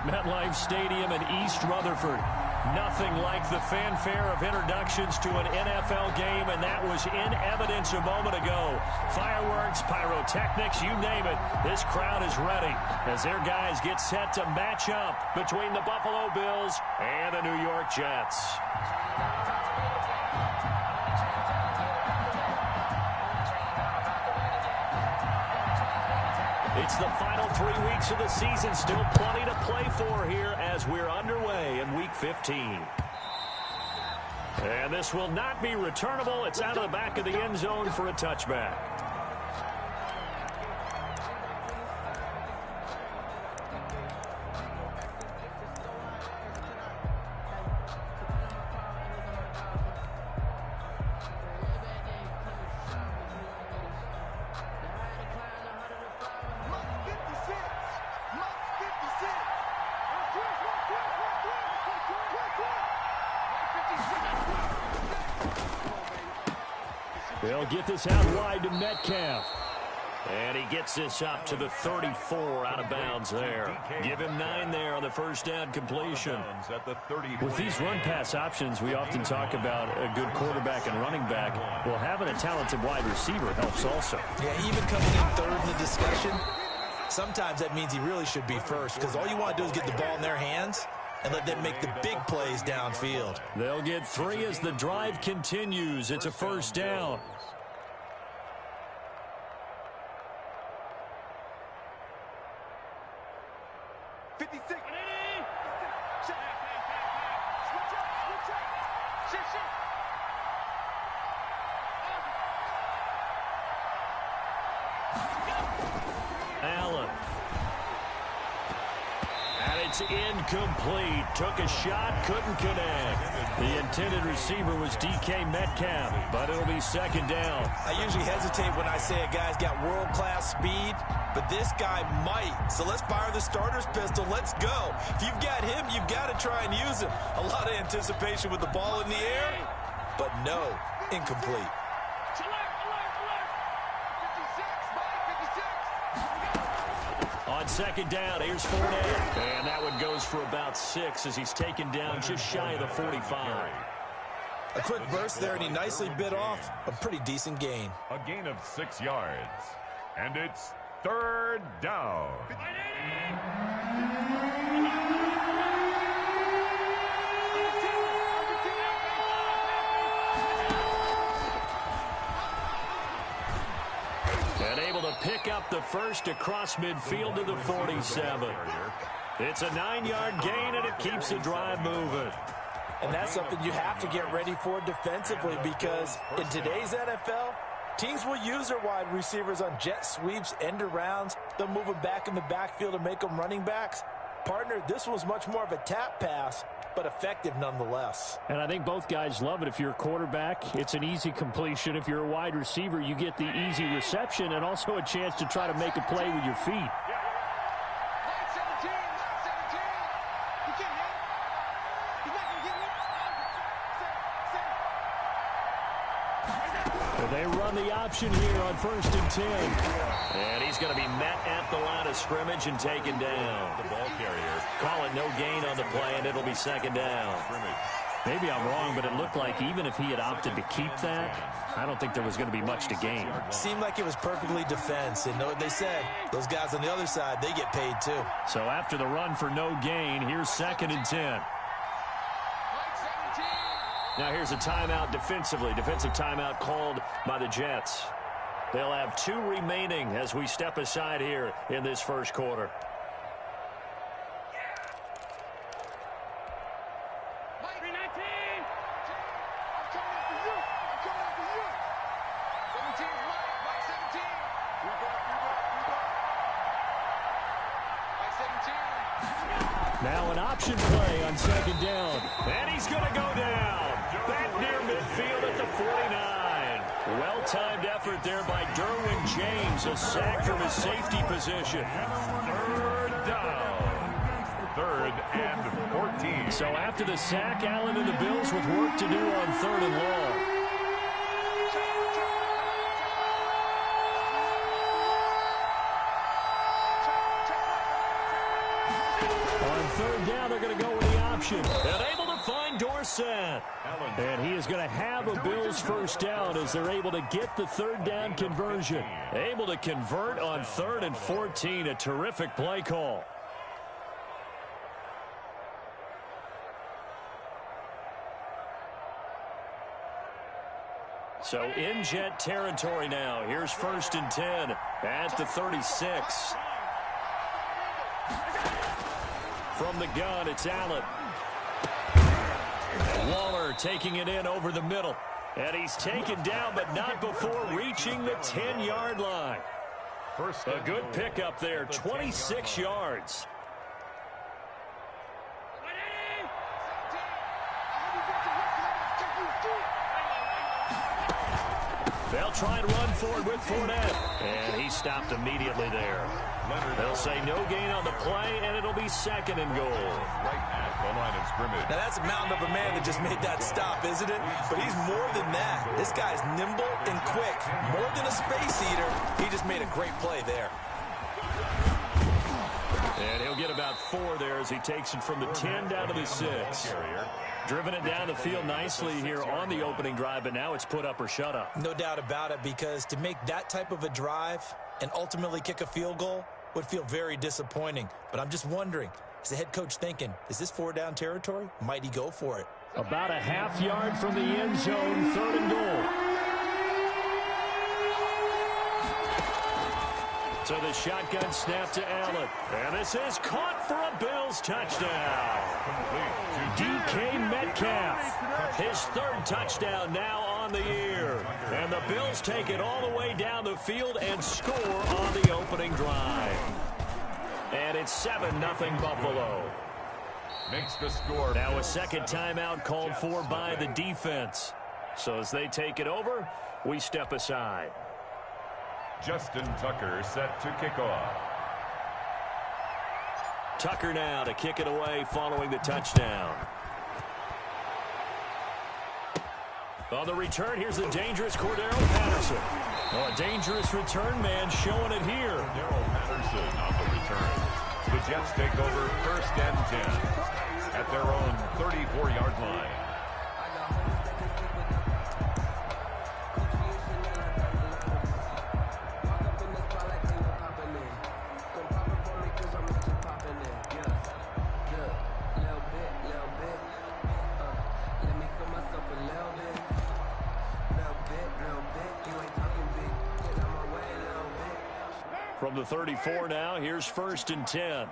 At MetLife Stadium in East Rutherford, nothing like the fanfare of introductions to an NFL game, and that was in evidence a moment ago. Fireworks, pyrotechnics, you name it. This crowd is ready as their guys get set to match up between the Buffalo Bills and the New York Jets. It's the final 3 weeks of the season. Still plenty to play for here as we're underway in Week 15. And this will not be returnable. It's out of the back of the end zone for a touchback. They'll get this out wide to Metcalf. And he gets this up to the 34 out of bounds there. Give him 9 there on the first down completion. With these run-pass options, we often talk about a good quarterback and running back. Well, having a talented wide receiver helps also. Yeah, even coming in third in the discussion, sometimes that means he really should be first because all you want to do is get the ball in their hands and let them make the big plays downfield. They'll get 3 as the drive continues. It's a first down. Allen. And it's incomplete. Took a shot, couldn't connect. The intended receiver was DK Metcalf, but it'll be second down. I usually hesitate when I say a guy's got world-class speed, but this guy might. So let's fire the starter's pistol. Let's go. If you've got him, you've got to try and use him. A lot of anticipation with the ball in the air, but no, incomplete. On second down, here's Fournette. And that one goes for about 6 as he's taken down just shy of the 45. A quick burst there, and he nicely bit off a pretty decent gain. A gain of 6 yards. And it's third down. And able to pick up the first across midfield to the 47. It's a 9-yard gain, and it keeps the drive moving. And that's something you have to get ready for defensively because in today's NFL, teams will use their wide receivers on jet sweeps, end arounds. They'll move them back in the backfield and make them running backs. Partner, this was much more of a tap pass, but effective nonetheless. And I think both guys love it. If you're a quarterback, it's an easy completion. If you're a wide receiver, you get the easy reception and also a chance to try to make a play with your feet. They run the option here on 1st and 10. And he's going to be met at the line of scrimmage and taken down. The ball carrier. Call it no gain on the play, and it'll be second down. Maybe I'm wrong, but it looked like even if he had opted to keep that, I don't think there was going to be much to gain. Seemed like it was perfectly defense. And know what they said? Those guys on the other side, they get paid too. So after the run for no gain, here's 2nd and 10. Now here's a timeout defensively. Defensive timeout called by the Jets. They'll have 2 remaining as we step aside here in this first quarter. Now an option play on 2nd down. And he's going to go down. Back near midfield at the 49. Well-timed effort there by Derwin James. A sack from his safety position. Third down. 3rd and 14. So after the sack, Allen and the Bills with work to do on 3rd and long. On third down, they're going to go with the option. And able to find Dorsett. And he is going to have a Bills first down as they're able to get the third down conversion. Able to convert on 3rd and 14. A terrific play call. So in Jet territory now. Here's 1st and 10 at the 36. From the gun, it's Allen. Waller taking it in over the middle. And he's taken down, but not before reaching the 10-yard line. A good pickup there, 26 yards. They'll try and run forward with Fournette. And he stopped immediately there. They'll say no gain on the play, and it'll be 2nd and goal. Right at the line of scrimmage. Now, that's a mountain of a man that just made that stop, isn't it? But he's more than that. This guy's nimble and quick. More than a space eater. He just made a great play there. And he'll get about 4 there as he takes it from the 10 down to the 6. Driven it down the field nicely here on the opening drive, but now it's put up or shut up. No doubt about it, because to make that type of a drive and ultimately kick a field goal would feel very disappointing. But I'm just wondering, is the head coach thinking, is this 4-down territory? Might he go for it? About a half yard from the end zone, 3rd and goal. So the shotgun snap to Allen. And this is caught for a Bills touchdown. DK Metcalf, his 3rd touchdown now on the year. And the Bills take it all the way down the field and score on the opening drive. And it's 7-0 Buffalo. Makes the score. Now a 2nd timeout called for by the defense. So as they take it over, we step aside. Justin Tucker set to kick off. Tucker now to kick it away following the touchdown. On the return, here's the dangerous Cordero Patterson. Oh, a dangerous return man showing it here. Cordero Patterson on the return. The Jets take over 1st and 10 at their own 34-yard line. From the 34 now, here's 1st and 10.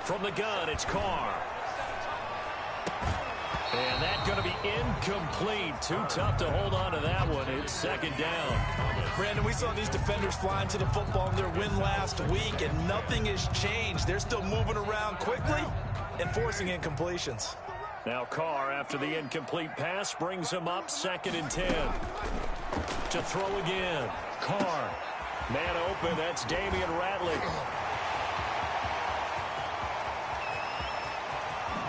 From the gun, it's Carr. And that's going to be incomplete. Too tough to hold on to that one. It's 2nd down. Brandon, we saw these defenders flying to the football in their win last week, and nothing has changed. They're still moving around quickly and forcing incompletions. Now Carr, after the incomplete pass, brings him up 2nd and 10. To throw again. Carr. Man open, that's Damian Ratley.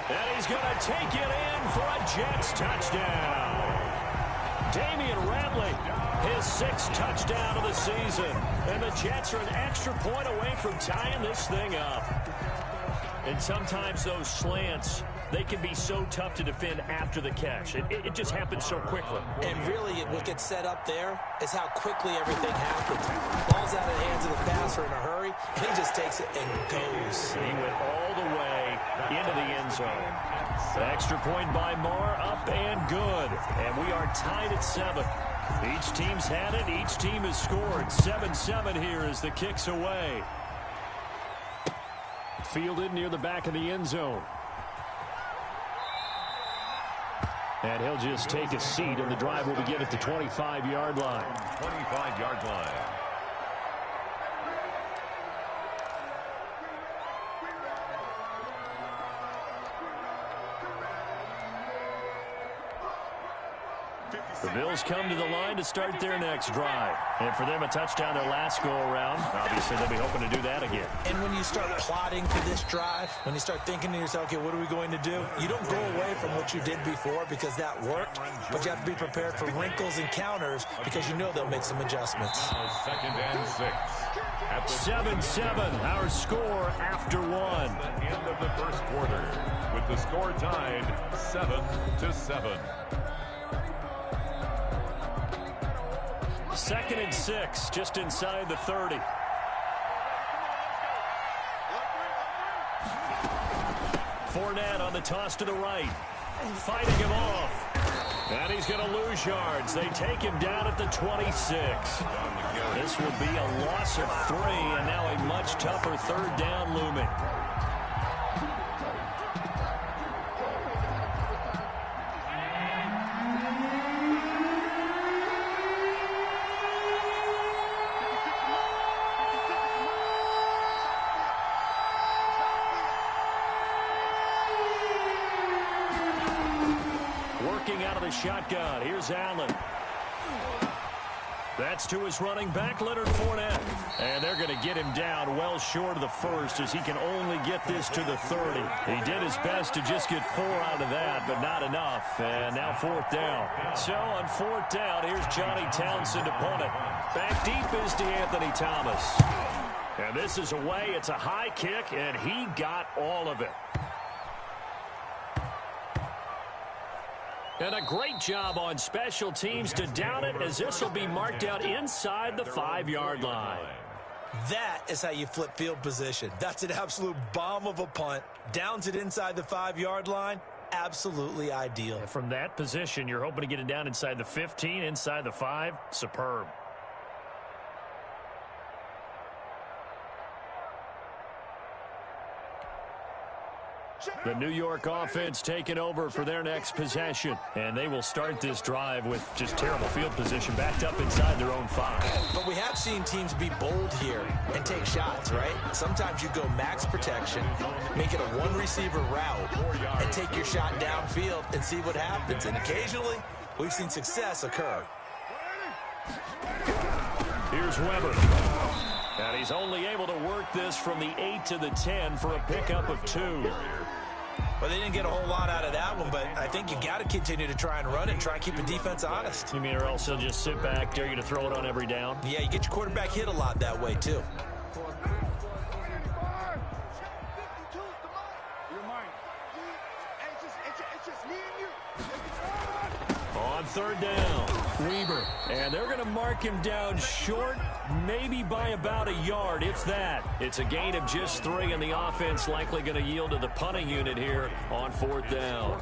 And he's going to take it in for a Jets touchdown. Damian Ratley, his 6th touchdown of the season. And the Jets are an extra point away from tying this thing up. And sometimes those slants, they can be so tough to defend after the catch. It just happens so quickly. And really, what gets set up there is how quickly everything happens. Ball's out of the hands of the passer in a hurry, and he just takes it and goes. He went all the way into the end zone. The extra point by Marr, up and good. And we are tied at 7. Each team's had it. Each team has scored. 7-7 here as the kick's away. Fielded near the back of the end zone. And he'll just take a seat, and the drive will begin at the 25-yard line. 25-yard line. The Bills come to the line to start their next drive. And for them, a touchdown their last go-around. Obviously, they'll be hoping to do that again. And when you start plotting for this drive, when you start thinking to yourself, okay, what are we going to do? You don't go away from what you did before because that worked, but you have to be prepared for wrinkles and counters because you know they'll make some adjustments. 2nd and 6. 7-7, our score after one. At the end of the first quarter, with the score tied 7-7. 2nd and 6, just inside the 30. Fournette on the toss to the right, fighting him off. And he's going to lose yards. They take him down at the 26. This will be a loss of 3, and now a much tougher 3rd down looming. Out of the shotgun. Here's Allen. That's to his running back, Leonard Fournette. And they're going to get him down well short of the first as he can only get this to the 30. He did his best to just get 4 out of that, but not enough. And now 4th down. So on 4th down, here's Johnny Townsend to punt it. Back deep is DeAnthony Thomas. And this is away. It's a high kick, and he got all of it. And a great job on special teams to down it, as this will be marked out inside the 5-yard line. That is how you flip field position. That's an absolute bomb of a punt. Downs it inside the 5-yard line. Absolutely ideal. And from that position, you're hoping to get it down inside the 15, inside the 5. Superb. The New York offense taking over for their next possession. And they will start this drive with just terrible field position, backed up inside their own 5. But we have seen teams be bold here and take shots, right? Sometimes you go max protection, make it a one-receiver route, and take your shot downfield and see what happens. And occasionally, we've seen success occur. Here's Weber. And he's only able to work this from the 8 to the 10 for a pickup of 2. Well, they didn't get a whole lot out of that one, but I think you got to continue to try and run and try and keep the defense honest. You mean or else he'll just sit back, dare you to throw it on every down? Yeah, you get your quarterback hit a lot that way, too. On 3rd down, Weber. And they're going to mark him down short, maybe by about a yard, if that. It's a gain of just 3, and the offense likely going to yield to the punting unit here on 4th down.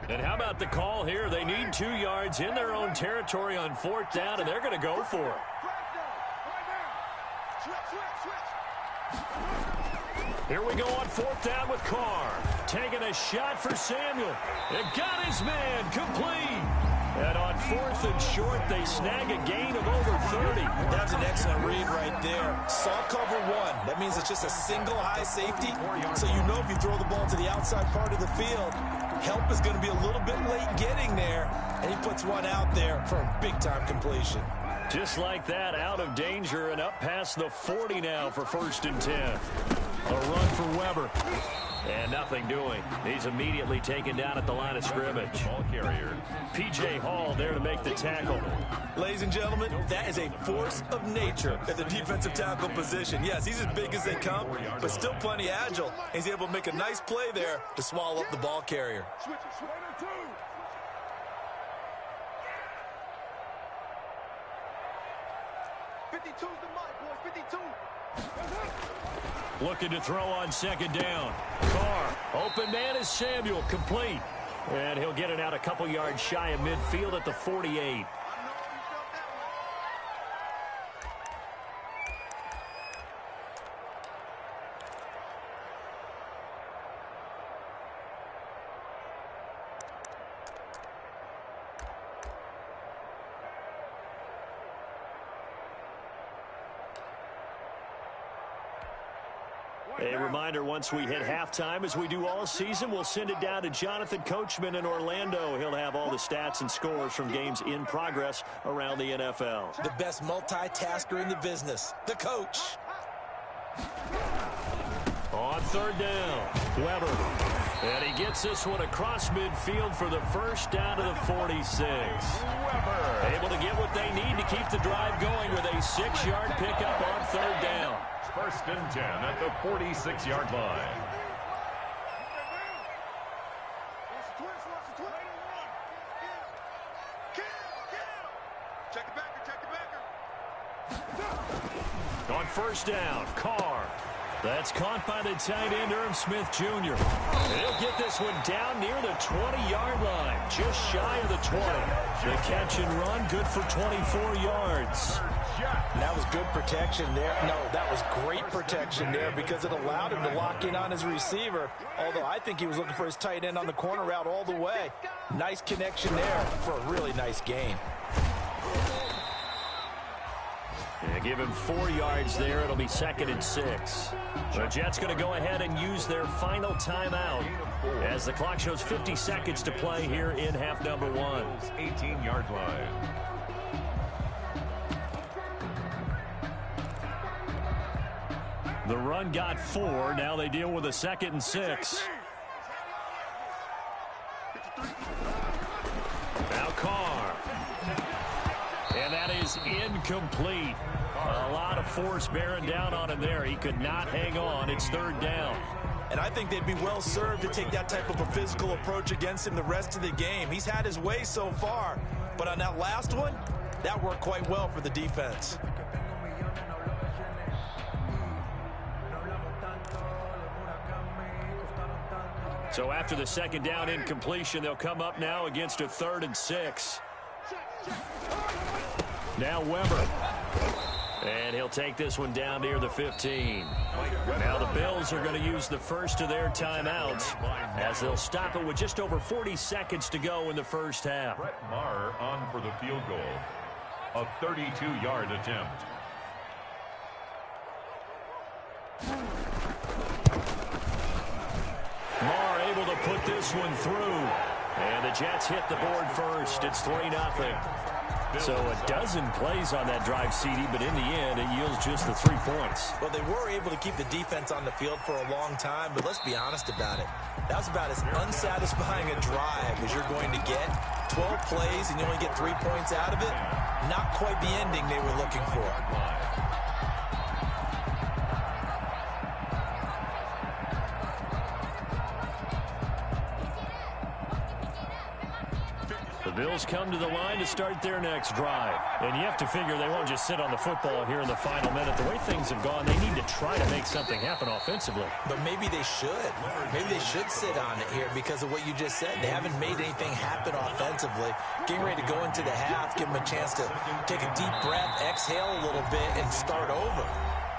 And how about the call here? They need 2 yards in their own territory on 4th down, and they're going to go for it. Here we go on 4th down with Carr. Taking a shot for Samuel. It got his man complete. And on 4th and short, they snag a gain of over 30. That's an excellent read right there. Saw cover 1. That means it's just a single high safety. So you know if you throw the ball to the outside part of the field, help is going to be a little bit late getting there. And he puts one out there for a big-time completion. Just like that, out of danger and up past the 40 now for 1st and 10. A run for Weber. And nothing doing. He's immediately taken down at the line of scrimmage. Ball carrier. P.J. Hall there to make the tackle. Ladies and gentlemen, that is a force of nature at the defensive tackle position. Yes, he's as big as they come, but still plenty agile. He's able to make a nice play there to swallow up the ball carrier. Looking to throw on 2nd down. Carr, open man is Samuel, complete. And he'll get it out a couple yards shy of midfield at the 48. A reminder, once we hit halftime, as we do all season, we'll send it down to Jonathan Coachman in Orlando. He'll have all the stats and scores from games in progress around the NFL. The best multitasker in the business, the coach. On third down, Weber. And he gets this one across midfield for the first down to the 46. Weber. Able to get what they need to keep the drive going with a 6-yard pickup on third down. First and 10 at the 46-yard line. On first down, Carr. That's caught by the tight end, Irv Smith Jr. He'll get this one down near the 20-yard line, just shy of the 20. The catch and run, good for 24 yards. That was good protection there. No, that was great protection there because it allowed him to lock in on his receiver, although I think he was looking for his tight end on the corner route all the way. Nice connection there for a really nice gain. Give him 4 yards there. It'll be 2nd and 6. The Jets going to go ahead and use their final timeout as the clock shows 50 seconds to play here in half number 1. 18-yard line. The run got 4. Now they deal with a 2nd and 6. Now Carr. And that is incomplete. A lot of force bearing down on him there. He could not hang on. It's third down. And I think they'd be well served to take that type of a physical approach against him the rest of the game. He's had his way so far. But on that last one, that worked quite well for the defense. So after the 2nd down incompletion, they'll come up now against a 3rd and 6. Now Weber. And he'll take this one down near the 15. Now the Bills are going to use the first of their timeouts as they'll stop it with just over 40 seconds to go in the first half. Brett Maher on for the field goal. A 32-yard attempt. Maher able to put this one through. And the Jets hit the board first. It's 3-0. So a dozen plays on that drive, CD, but in the end, it yields just the 3 points. Well, they were able to keep the defense on the field for a long time, but let's be honest about it. That was about as unsatisfying a drive as you're going to get. 12 plays and you only get 3 points out of it. Not quite the ending they were looking for. The Bills come to the line to start their next drive. And you have to figure they won't just sit on the football here in the final minute. The way things have gone, they need to try to make something happen offensively. But maybe they should. Maybe they should sit on it here because of what you just said. They haven't made anything happen offensively. Getting ready to go into the half, give them a chance to take a deep breath, exhale a little bit, and start over.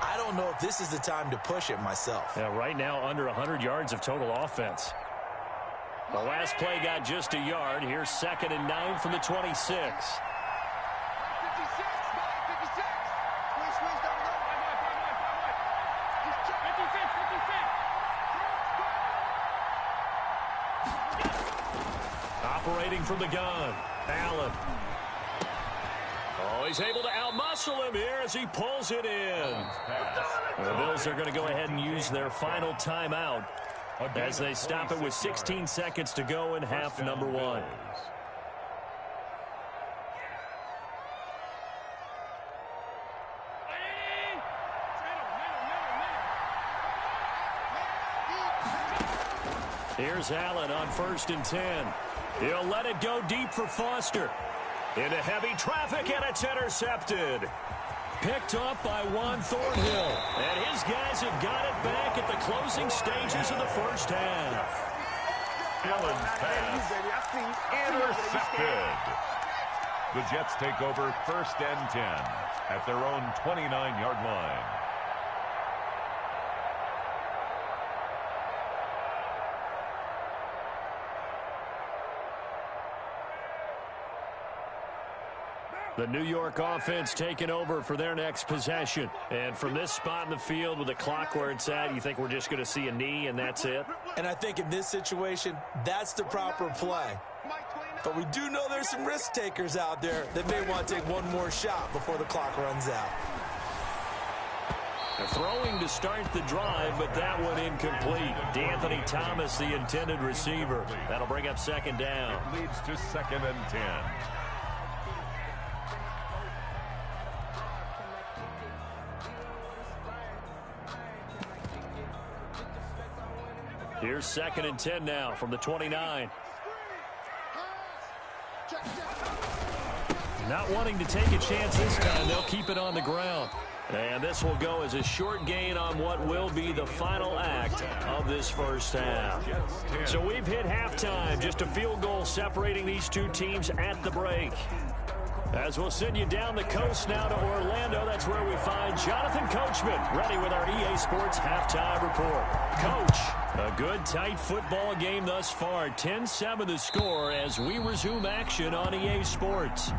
I don't know if this is the time to push it myself. Yeah, right now, under 100 yards of total offense. The last play got just a yard. Here's 2nd and 9 from the 26. Operating from the gun, Allen. Oh, he's able to outmuscle him here as he pulls it in. The Bills are going to go ahead and use their final timeout as they stop it with 16 seconds to go in half number 1. Here's Allen on 1st and 10. He'll let it go deep for Foster. Into heavy traffic, and it's intercepted. Picked up by Juan Thornhill. And his guys have got it back at the closing stages of the first half. Allen's pass intercepted. The Jets take over 1st and 10 at their own 29-yard line. The New York offense taking over for their next possession. And from this spot in the field with the clock where it's at, you think we're just going to see a knee and that's it? And I think in this situation, that's the proper play. But we do know there's some risk takers out there that may want to take one more shot before the clock runs out. Throwing to start the drive, but that one incomplete. D'Anthony Thomas, the intended receiver. That'll bring up second down. Leads to 2nd and 10. Here's 2nd and 10 now from the 29. Not wanting to take a chance this time, they'll keep it on the ground. And this will go as a short gain on what will be the final act of this first half. So we've hit halftime. Just a field goal separating these two teams at the break. As we'll send you down the coast now to Orlando, that's where we find Jonathan Coachman, ready with our EA Sports halftime report. Coach, a good, tight football game thus far. 10-7 the score as we resume action on EA Sports.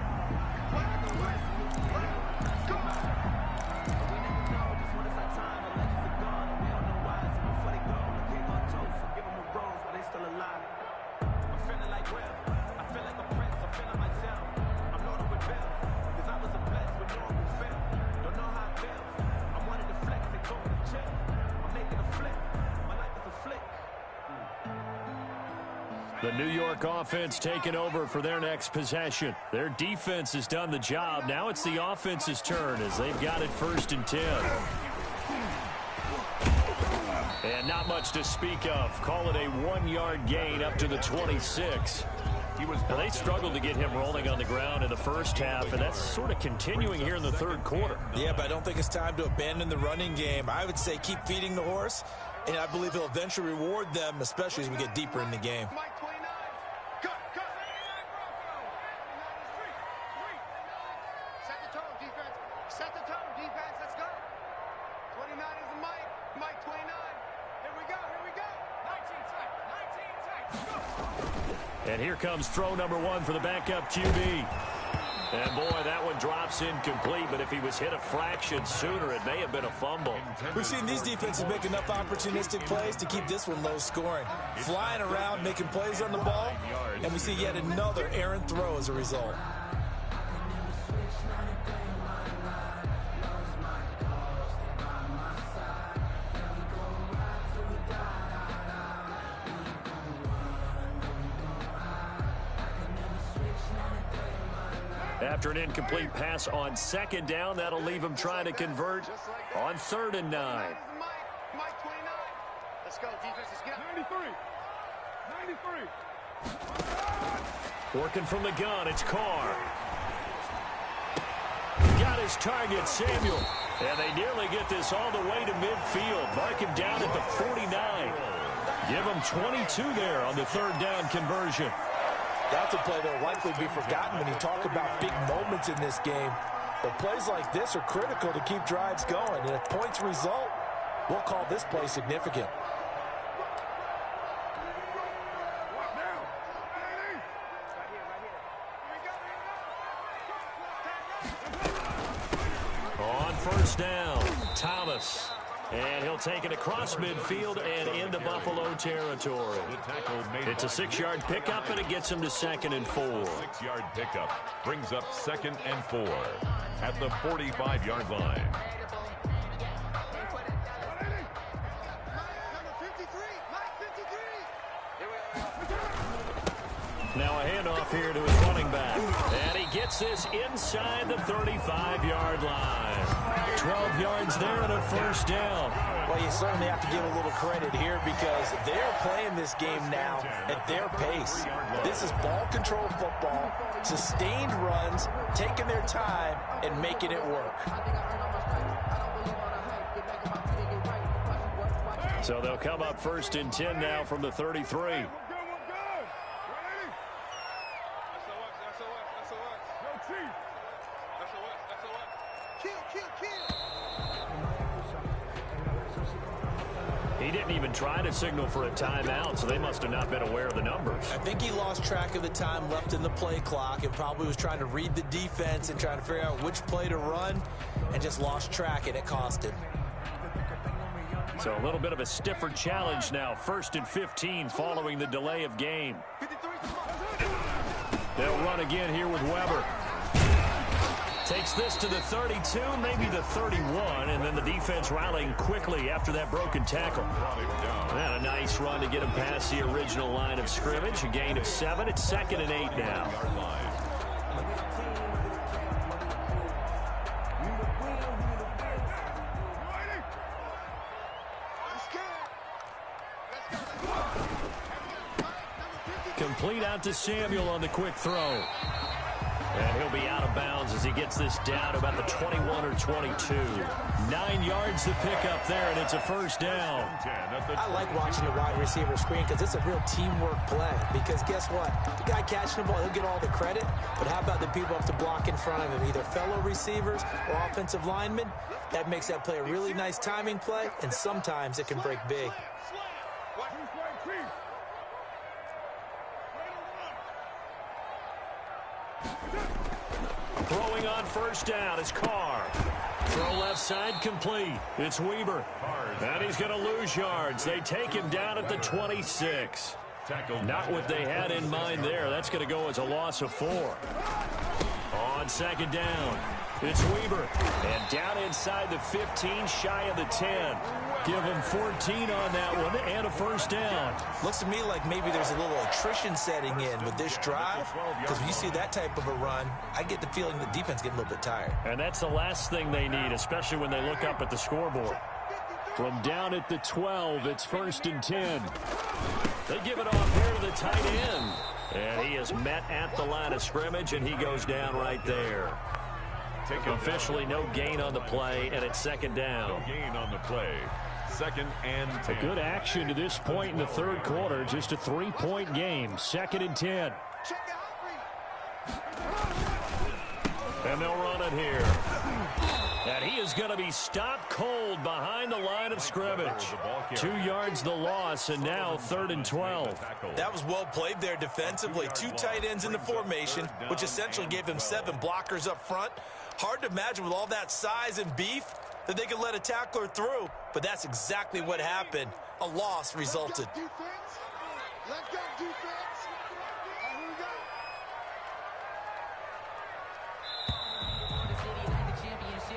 The New York offense taking over for their next possession. Their defense has done the job. Now it's the offense's turn as they've got it 1st and 10. And not much to speak of. Call it a 1-yard gain up to the 26. Now, they struggled to get him rolling on the ground in the first half, and that's sort of continuing here in the third quarter. Yeah, but I don't think it's time to abandon the running game. I would say keep feeding the horse, and I believe he'll eventually reward them, especially as we get deeper in the game. And here comes throw number 1 for the backup QB. And, boy, that one drops incomplete, but if he was hit a fraction sooner, it may have been a fumble. We've seen these defenses make enough opportunistic plays to keep this one low scoring. Flying around, making plays on the ball, and we see yet another errant throw as a result. After an incomplete pass on 2nd down, that'll leave him trying to convert on 3rd and 9. Let's go, defense. Let's get 93. Working from the gun, it's Carr. Got his target, Samuel. And they nearly get this all the way to midfield. Mark him down at the 49. Give him 22 there on the 3rd down conversion. That's a play that will likely be forgotten when you talk about big moments in this game. But plays like this are critical to keep drives going. And if points result, we'll call this play significant. On 1st down, Thomas. And he'll take it across midfield and into Buffalo territory. It's a 6-yard pickup, and it gets him to 2nd and 4. 6-yard pickup brings up 2nd and 4 at the 45-yard line. Now a handoff here to his running back. And he gets this inside the 35-yard line. 12 yards there and a 1st down. Well, you certainly have to give a little credit here because they're playing this game now at their pace. This is ball control football, sustained runs, taking their time, and making it work. So they'll come up 1st and 10 now from the 33. He didn't even try to signal for a timeout, so they must have not been aware of the numbers. I think he lost track of the time left in the play clock and probably was trying to read the defense and trying to figure out which play to run and just lost track, and it cost him. So a little bit of a stiffer challenge now. 1st and 15 following the delay of game. They'll run again here with Weber. Takes this to the 32, maybe the 31, and then the defense rallying quickly after that broken tackle. And a nice run to get him past the original line of scrimmage. A gain of 7. It's 2nd and 8 now. Complete out to Samuel on the quick throw. And he'll be out of bounds as he gets this down about the 21 or 22. 9 yards to pick up there, and it's a first down. I like watching the wide receiver screen because it's a real teamwork play. Because guess what? The guy catching the ball, he'll get all the credit. But how about the people up to block in front of him, either fellow receivers or offensive linemen? That makes that play a really nice timing play, and sometimes it can break big. Throwing on first down is Carr. Throw left side complete. It's Weber. And he's going to lose yards. They take him down at the 26. Not what they had in mind there. That's going to go as a loss of 4. On second down, it's Weber. And down inside the 15, shy of the 10. Give him 14 on that one and a first down. Looks to me like maybe there's a little attrition setting in with this drive, because when you see that type of a run, I get the feeling the defense getting a little bit tired. And that's the last thing they need, especially when they look up at the scoreboard. From down at the 12, it's 1st and 10. They give it off here to the tight end. And he is met at the line of scrimmage, and he goes down right there. Officially no gain on the play, and it's 2nd down. No gain on the play. 2nd and 10. A good action to this point in the 3rd quarter. Just a 3-point game. 2nd and 10. And they'll run it here. And he is going to be stopped cold behind the line of scrimmage. 2 yards the loss, and now 3rd and 12. That was well played there defensively. 2 tight ends in the formation, which essentially gave them 7 blockers up front. Hard to imagine with all that size and beef that they could let a tackler through, but that's exactly what happened. A loss resulted.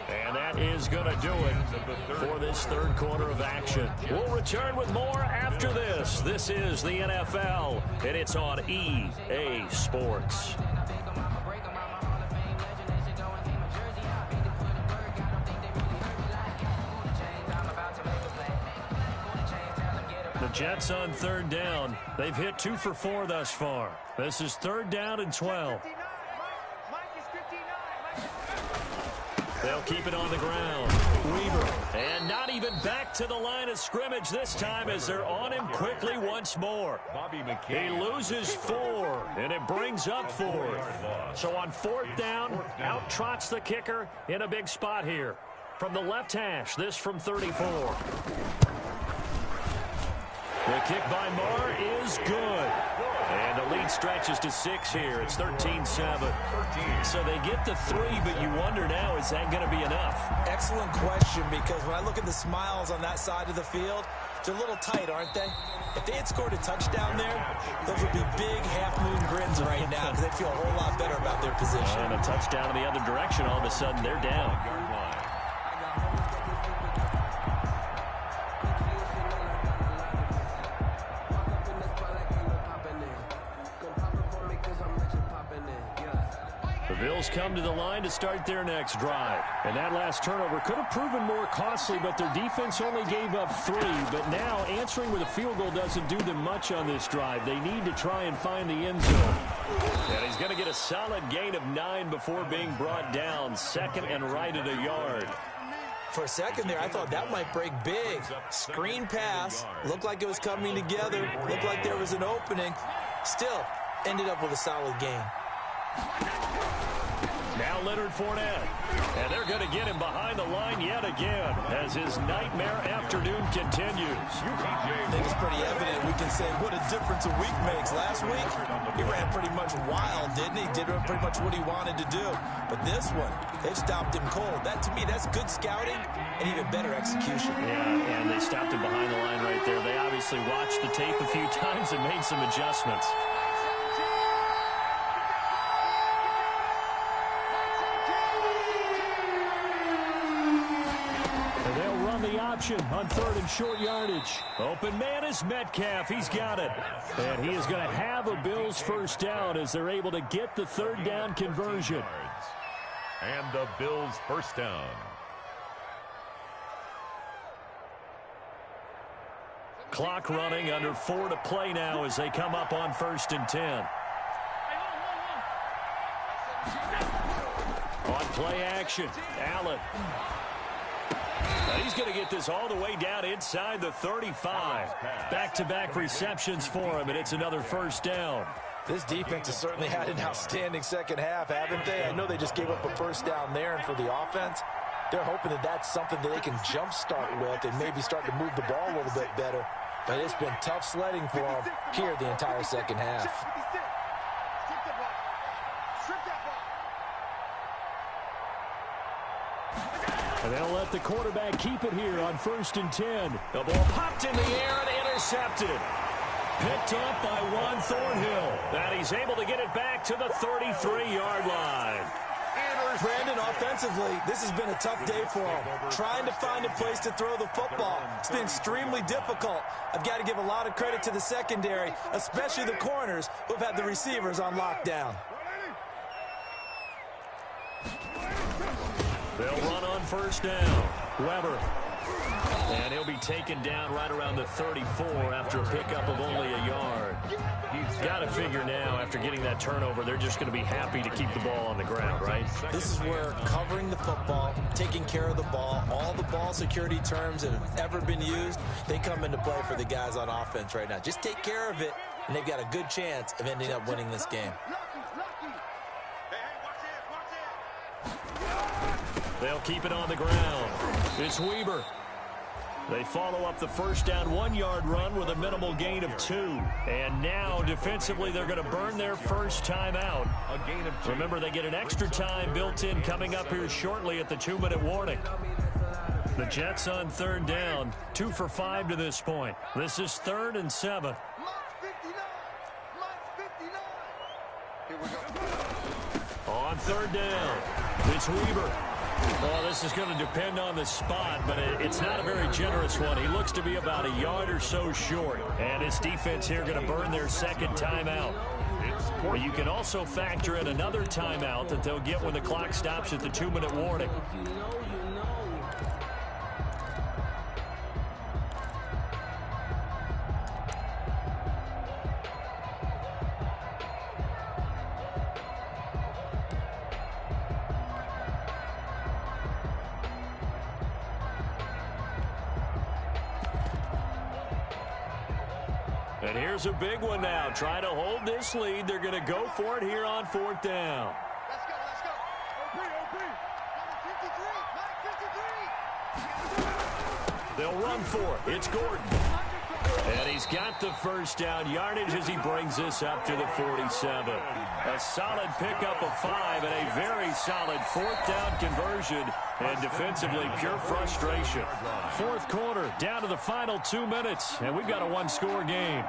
And that is going to do it for this 3rd quarter of action. We'll return with more after this. This is the NFL, and it's on EA Sports. The Jets on 3rd down. They've hit 2 for 4 thus far. This is 3rd down and 12. They'll keep it on the ground. Weber. And not even back to the line of scrimmage this time as they're on him quickly once more. He loses 4, and it brings up 4th. So on 4th down, out trots the kicker in a big spot here. From the left hash, this from 34. The kick by Marr is good. And the lead stretches to 6 here. It's 13-7. So they get the 3, but you wonder now, is that going to be enough? Excellent question, because when I look at the smiles on that side of the field, they're a little tight, aren't they? If they had scored a touchdown there, those would be big half-moon grins right now because they feel a whole lot better about their position. And a touchdown in the other direction, all of a sudden they're down. The Bills come to the line to start their next drive. And that last turnover could have proven more costly, but their defense only gave up 3. But now answering with a field goal doesn't do them much on this drive. They need to try and find the end zone. And he's going to get a solid gain of 9 before being brought down. 2nd and right at a yard. For a second there, I thought that might break big. Screen pass. Looked like it was coming together. Looked like there was an opening. Still, ended up with a solid gain. Now Leonard Fournette. And they're going to get him behind the line yet again as his nightmare afternoon continues. I think it's pretty evident. We can say what a difference a week makes. Last week, he ran pretty much wild, didn't he? Did pretty much what he wanted to do. But this one, they stopped him cold. That, to me, that's good scouting and even better execution. Yeah, and they stopped him behind the line right there. They obviously watched the tape a few times and made some adjustments. on short yardage. Open man is Metcalf. He's got it. And he is going to have a Bills first down as they're able to get the third down conversion. And the Bills first down. Clock running, under 4 to play now as they come up on 1st and 10. On play action, Allen. Now he's going to get this all the way down inside the 35. Back-to-back receptions for him, and it's another first down. This defense has certainly had an outstanding second half, haven't they? I know they just gave up a first down there, and for the offense, they're hoping that that's something that they can jumpstart with and maybe start to move the ball a little bit better. But it's been tough sledding for them here the entire second half. And they'll let the quarterback keep it here on 1st and 10. The ball popped in the air and intercepted. Picked up by Juan Thornhill. And he's able to get it back to the 33-yard line. Brandon, offensively, this has been a tough day for him. Trying to find a place to throw the football. It's been extremely difficult. I've got to give a lot of credit to the secondary, especially the corners who've had the receivers on lockdown. They'll run on 1st down. Weber. And he'll be taken down right around the 34 after a pickup of only a yard. He's got to figure now, after getting that turnover, they're just going to be happy to keep the ball on the ground, right? This is where covering the football, taking care of the ball, all the ball security terms that have ever been used, they come into play for the guys on offense right now. Just take care of it, and they've got a good chance of ending up winning this game. They'll keep it on the ground. It's Weber. They follow up the first down 1-yard run with a minimal gain of 2. And now, defensively, they're going to burn their first time out. Remember, they get an extra time built in coming up here shortly at the 2-minute warning. The Jets on 3rd down, 2 for 5 to this point. This is 3rd and 7. On 3rd down, it's Weber. Well, this is going to depend on the spot, but it's not a very generous one. He looks to be about a yard or so short, and his defense here going to burn their second timeout. But you can also factor in another timeout that they'll get when the clock stops at the 2-minute warning. And here's a big one now. Trying to hold this lead. They're going to go for it here on 4th down. Let's go, let's go. OP. Number 53. They'll run for it. It's Gordon. And he's got the first down yardage as he brings this up to the 47. A solid pickup of 5 and a very solid 4th down conversion. And defensively, pure frustration. 4th quarter, down to the final 2 minutes. And we've got a 1-score game.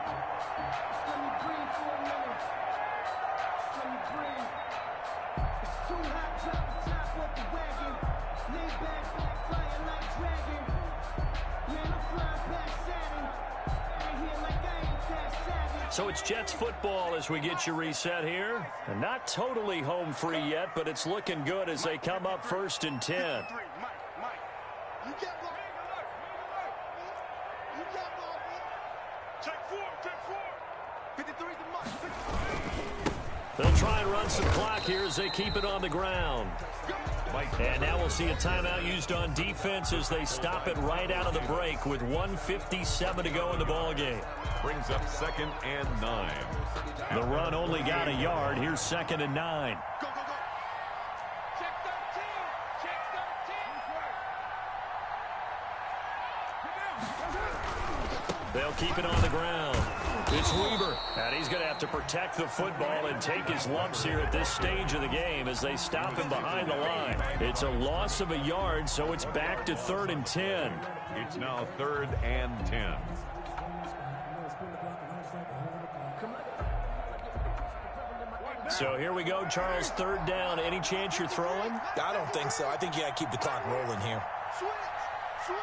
So it's Jets football as we get you reset here. And not totally home free yet, but it's looking good as they come up 1st and 10. They'll try and run some clock here as they keep it on the ground. And now we'll see a timeout used on defense as they stop it right out of the break with 1:57 to go in the ballgame. Brings up 2nd and 9. The run only got a yard. Here's 2nd and 9. Go, go, go. Check 13. Check 13. They'll keep it on the ground. It's Weber, and he's going to have to protect the football and take his lumps here at this stage of the game as they stop him behind the line. It's a loss of a yard, so it's back to 3rd and 10. It's now 3rd and 10. So here we go, Charles, 3rd down. Any chance you're throwing? I don't think so. I think you got to keep the clock rolling here. Switch. Switch.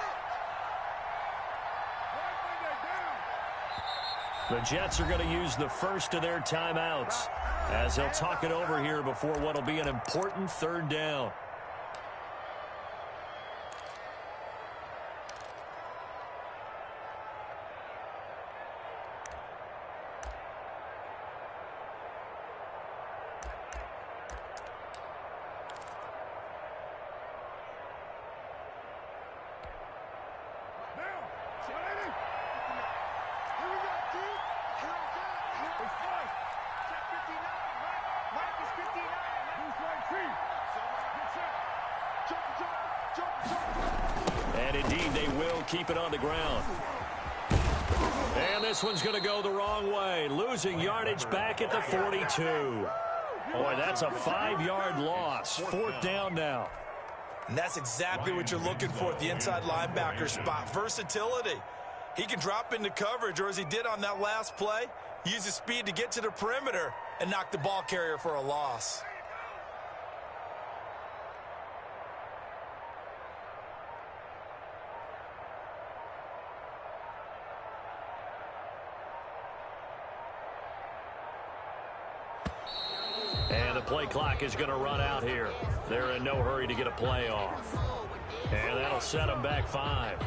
The Jets are going to use the first of their timeouts as they'll talk it over here before what will be an important third down. And indeed, they will keep it on the ground. And this one's going to go the wrong way, losing yardage back at the 42. Boy, that's a 5-yard loss. Fourth down now. And that's exactly what you're looking for at the inside linebacker spot. Versatility. He can drop into coverage, or as he did on that last play, use his speed to get to the perimeter and knock the ball carrier for a loss. And the play clock is going to run out here. They're in no hurry to get a play off. And that'll set them back 5.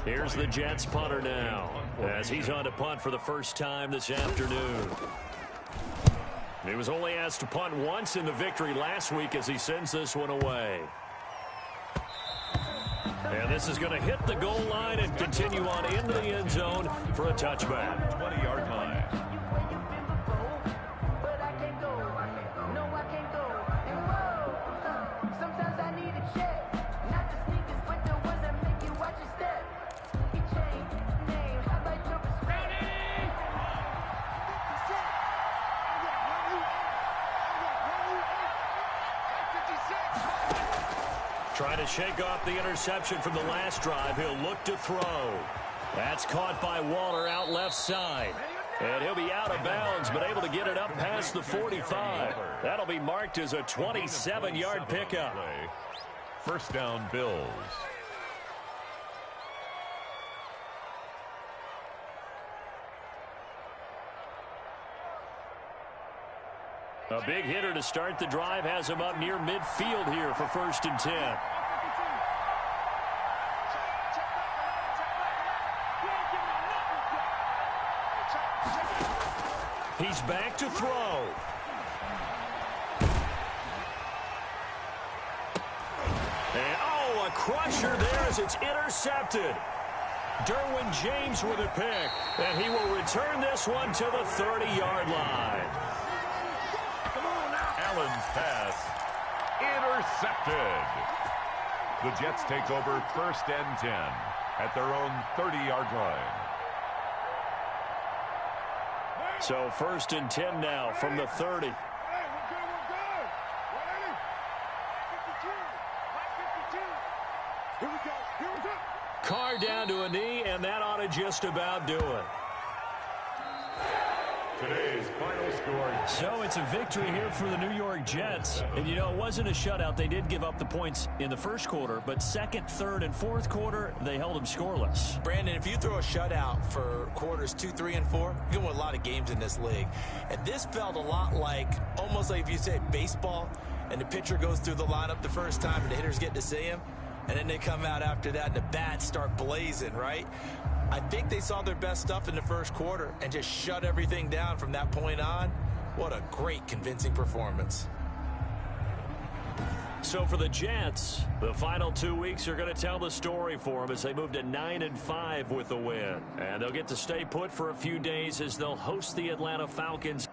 Here's the Jets punter now, as he's on to punt for the first time this afternoon. He was only asked to punt once in the victory last week as he sends this one away. And this is going to hit the goal line and continue on into the end zone for a touchback. 20-yard line. Trying to shake off the interception from the last drive. He'll look to throw. That's caught by Waller out left side. And he'll be out of bounds, but able to get it up past the 45. That'll be marked as a 27-yard pickup. First down, Bills. A big hitter to start the drive has him up near midfield here for 1st and 10. He's back to throw. And, oh, a crusher there as it's intercepted. Derwin James with a pick. And he will return this one to the 30-yard line. Allen's pass intercepted. The Jets take over 1st and 10 at their own 30-yard line. So 1st and 10 now from the 30. Carr down to a knee, and that ought to just about do it. Today's final score. So it's a victory here for the New York Jets. And, you know, it wasn't a shutout. They did give up the points in the first quarter, but 2nd, 3rd, and 4th quarter, they held them scoreless. Brandon, if you throw a shutout for quarters 2, 3, and 4, you're going to win a lot of games in this league. And this felt a lot like, almost like if you say baseball, and the pitcher goes through the lineup the first time, and the hitters get to see him, and then they come out after that, and the bats start blazing, right? I think they saw their best stuff in the first quarter and just shut everything down from that point on. What a great, convincing performance. So for the Jets, the final 2 weeks are going to tell the story for them as they move to 9-5 with the win. And they'll get to stay put for a few days as they'll host the Atlanta Falcons.